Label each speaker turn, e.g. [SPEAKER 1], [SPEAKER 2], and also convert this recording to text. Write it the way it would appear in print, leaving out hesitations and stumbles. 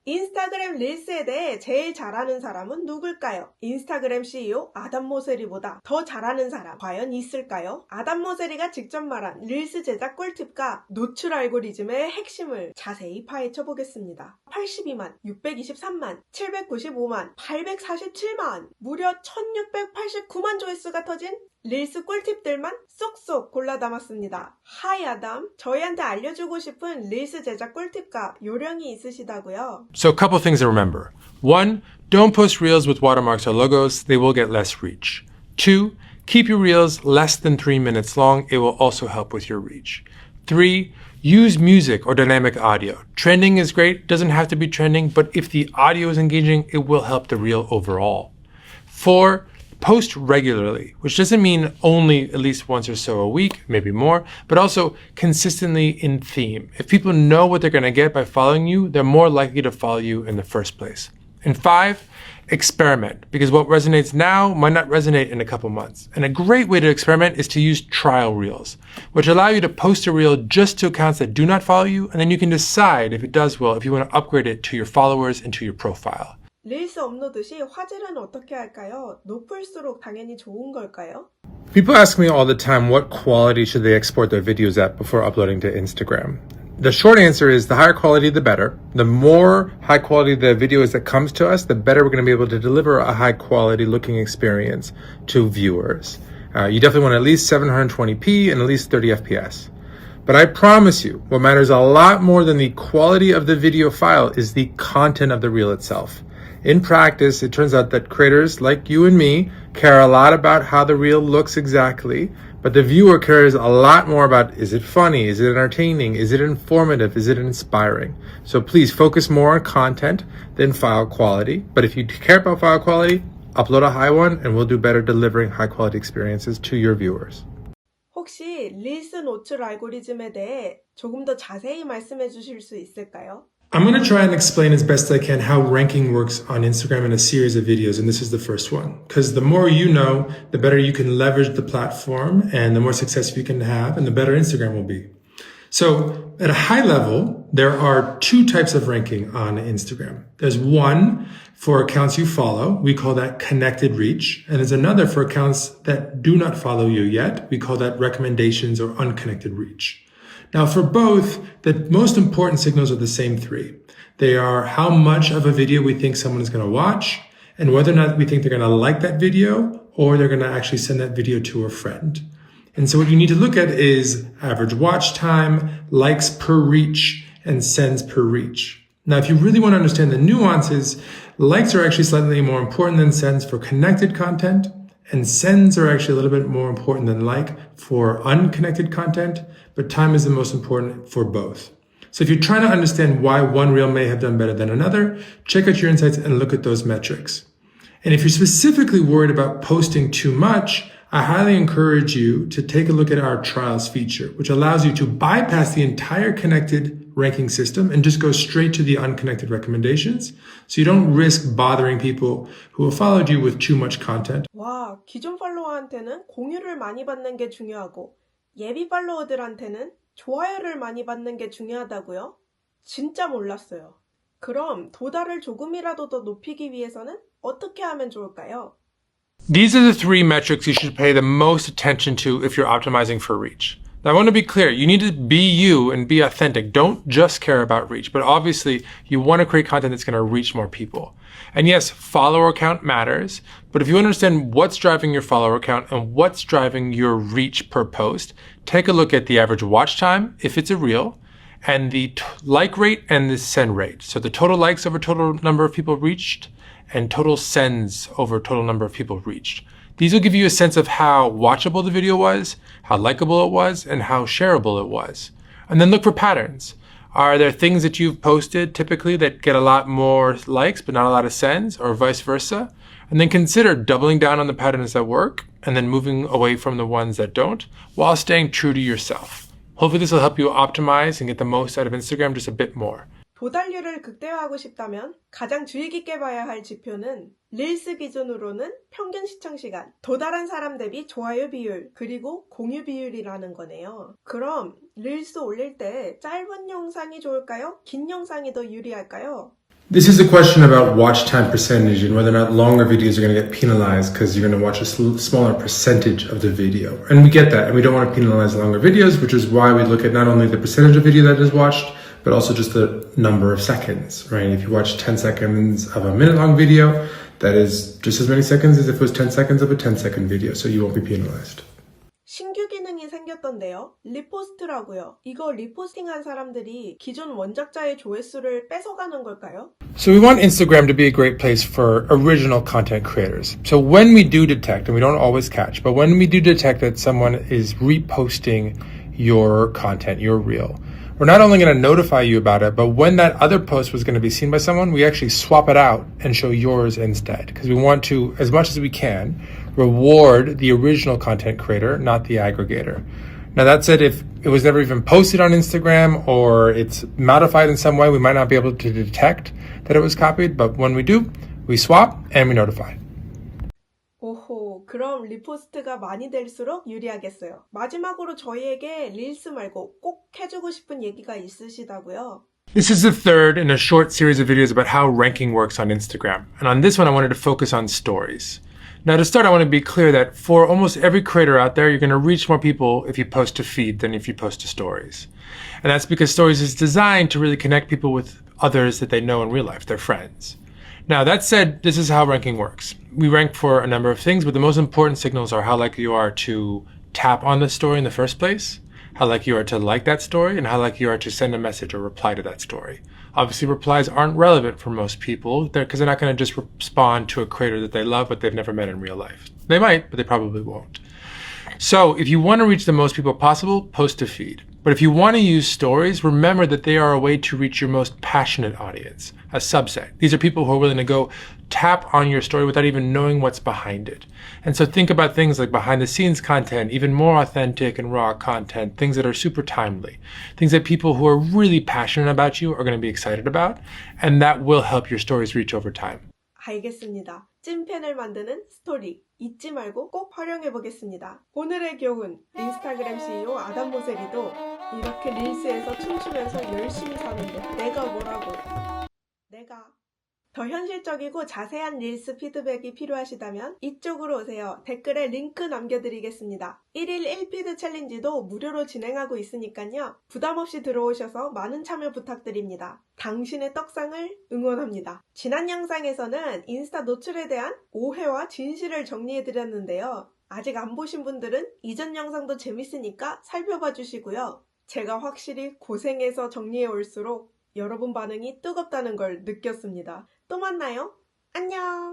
[SPEAKER 1] 인스타그램 릴스에 대해 제일 잘하는 사람은 누굴까요? 인스타그램 CEO 아담 모세리보다 더 잘하는 사람 과연 있을까요? 아담 모세리가 직접 말한 릴스 제작 꿀팁과 노출 알고리즘의 핵심을 자세히 파헤쳐 보겠습니다. 82만, 623만, 795만, 847만, 무려 1689만 조회수가 터진 릴스 꿀팁들만 쏙쏙 골라 담았습니다. 하이 아담, 저희한테 알려주고 싶은 릴스 제작 꿀팁과 요령이 있으시다고요?
[SPEAKER 2] So a couple things to remember. 1. Don't post reels with watermarks or logos. They will get less reach. 2. Keep your reels less than 3 minutes long. It will also help with your reach. 3. Use music or dynamic audio. Trending is great, doesn't have to be trending, but if the audio is engaging, it will help the reel overall. 4. Post regularly, which doesn't mean only at least once or so a week, maybe more, but also consistently in theme. If people know what they're going to get by following you, they're more likely to follow you in the first place. And 5, experiment, because what resonates now might not resonate in a couple months. And a great way to experiment is to use trial reels, which allow you to post a reel just to accounts that do not follow you, and then you can decide if it does well, if you want to upgrade it to your followers and to your profile.
[SPEAKER 1] 릴스 업로드 시 화질은 어떻게 할까요? 높을수록 당연히 좋은 걸까요?
[SPEAKER 2] People ask me all the time what quality should they export their videos at before uploading to Instagram. The short answer is the higher quality, the better. The more high quality the video is that comes to us, the better we're going to be able to deliver a high quality looking experience to viewers. You definitely want at least 720p and at least 30 FPS. But I promise you, what matters a lot more than the quality of the video file is the content of the reel itself. In practice, it turns out that creators like you and me care a lot about how the reel looks exactly, but the viewer cares a lot more about, is it funny? Is it entertaining? Is it informative? Is it inspiring? So please focus more on content than file quality. But if you care about file quality, upload a high one and we'll do better delivering high quality experiences to your viewers.
[SPEAKER 1] 혹시 릴스 노출 알고리즘에 대해 조금 더 자세히 말씀해 주실 수 있을까요?
[SPEAKER 2] I'm going to try and explain as best I can how ranking works on Instagram in a series of videos, and this is the first one. Because the more you know, the better you can leverage the platform, and the more success you can have, and the better Instagram will be. So at a high level, there are 2 types of ranking on Instagram. There's one for accounts you follow. We call that connected reach. And there's another for accounts that do not follow you yet. We call that recommendations or unconnected reach. Now, for both, the most important signals are the same 3. They are how much of a video we think someone is going to watch, and whether or not we think they're going to like that video, or they're going to actually send that video to a friend. And so what you need to look at is average watch time, likes per reach, and sends per reach. Now, if you really want to understand the nuances, likes are actually slightly more important than sends for connected content, and sends are actually a little bit more important than like for unconnected content, but time is the most important for both. So if you're trying to understand why one reel may have done better than another, check out your insights and look at those metrics. And if you're specifically worried about posting too much, I highly encourage you to take a look at our trials feature, which allows you to bypass the entire connected ranking system and just go straight to the unconnected recommendations. So you don't risk bothering people who have followed you with too much content.
[SPEAKER 1] 와, 기존 팔로워한테는 공유를 많이 받는 게 중요하고 예비 팔로워들한테는 좋아요를 많이 받는 게 중요하다고요? 진짜 몰랐어요. 그럼 도달을 조금이라도 더 높이기 위해서는 어떻게 하면 좋을까요?
[SPEAKER 2] These are the 3 metrics you should pay the most attention to if you're optimizing for reach. Now, I want to be clear. You need to be you and be authentic. Don't just care about reach, but obviously you want to create content that's going to reach more people. And yes, follower count matters, but if you understand what's driving your follower count and what's driving your reach per post, take a look at the average watch time, if it's a reel, and the like rate and the send rate. So the total likes over total number of people reached, and total sends over total number of people reached. These will give you a sense of how watchable the video was, how likable it was, and how shareable it was. And then look for patterns. Are there things that you've posted typically that get a lot more likes but not a lot of sends, or vice versa? And then consider doubling down on the patterns that work and then moving away from the ones that don't, while staying true to yourself. Hopefully this will help you optimize and get the most out of Instagram just a bit more.
[SPEAKER 1] 도달률을 극대화하고 싶다면 가장 주의 깊게 봐야 할 지표는 릴스 기준으로는 평균 시청 시간, 도달한 사람 대비 좋아요 비율, 그리고 공유 비율이라는 거네요. 그럼 릴스 올릴 때 짧은 영상이 좋을까요? 긴 영상이 더 유리할까요?
[SPEAKER 2] This is a question about watch time percentage and whether or not longer videos are going to get penalized because you're going to watch a smaller percentage of the video. And we get that, and we don't want to penalize longer videos, which is why we look at not only the percentage of video that is watched, but also just the number of seconds, right? If you watch 10 seconds of a minute-long video, that is just as many seconds as if it was 10 seconds of a 10-second video, so you won't be penalized.
[SPEAKER 1] 신규 기능이 생겼던데요. 리포스트라고요. 이거 리포스팅한 사람들이 기존 원작자의 조회수를 뺏어가는 걸까요?
[SPEAKER 2] So we want Instagram to be a great place for original content creators. So when we do detect, and we don't always catch, but when we do detect that someone is reposting your content, your reel, we're not only going to notify you about it, but when that other post was going to be seen by someone, we actually swap it out and show yours instead. Because we want to, as much as we can, reward the original content creator, not the aggregator. Now that said, if it was never even posted on Instagram or it's modified in some way, we might not be able to detect that it was copied, but when we do, we swap and we notify.
[SPEAKER 1] 오호, 그럼 리포스트가 많이 될수록 유리하겠어요. 마지막으로 저희에게 릴스 말고 꼭 해주고 싶은 얘기가 있으시다고요?
[SPEAKER 2] This is the third in a short series of videos about how ranking works on Instagram. And on this one, I wanted to focus on stories. Now to start, I want to be clear that for almost every creator out there, you're going to reach more people if you post to feed than if you post to stories. And that's because stories is designed to really connect people with others that they know in real life, their friends. Now that said, this is how ranking works. We rank for a number of things, but the most important signals are how likely you are to tap on the story in the first place, how likely you are to like that story, and how likely you are to send a message or reply to that story. Obviously, replies aren't relevant for most people because they're not going to just respond to a creator that they love but they've never met in real life. They might, but they probably won't. So if you want to reach the most people possible, post to feed. But if you want to use stories, remember that they are a way to reach your most passionate audience, a subset. These are people who are willing to go tap on your story without even knowing what's behind it. And so think about things like behind the scenes content, even more authentic and raw content, things that are super timely, things that people who are really passionate about you are going to be excited about, and that will help your stories reach over time.
[SPEAKER 1] 알겠습니다. 찐팬을 만드는 스토리 잊지 말고 꼭 활용해 보겠습니다. 오늘의 교훈, 인스타그램 CEO 아담 모세리도 이렇게 릴스에서 춤추면서 열심히 사는데 내가 뭐라고. 내가 더 현실적이고 자세한 릴스 피드백이 필요하시다면 이쪽으로 오세요. 댓글에 링크 남겨드리겠습니다. 1일 1피드 챌린지도 무료로 진행하고 있으니까요. 부담없이 들어오셔서 많은 참여 부탁드립니다. 당신의 떡상을 응원합니다. 지난 영상에서는 인스타 노출에 대한 오해와 진실을 정리해드렸는데요. 아직 안 보신 분들은 이전 영상도 재밌으니까 살펴봐 주시고요. 제가 확실히 고생해서 정리해 올수록 여러분 반응이 뜨겁다는 걸 느꼈습니다. 또 만나요. 안녕.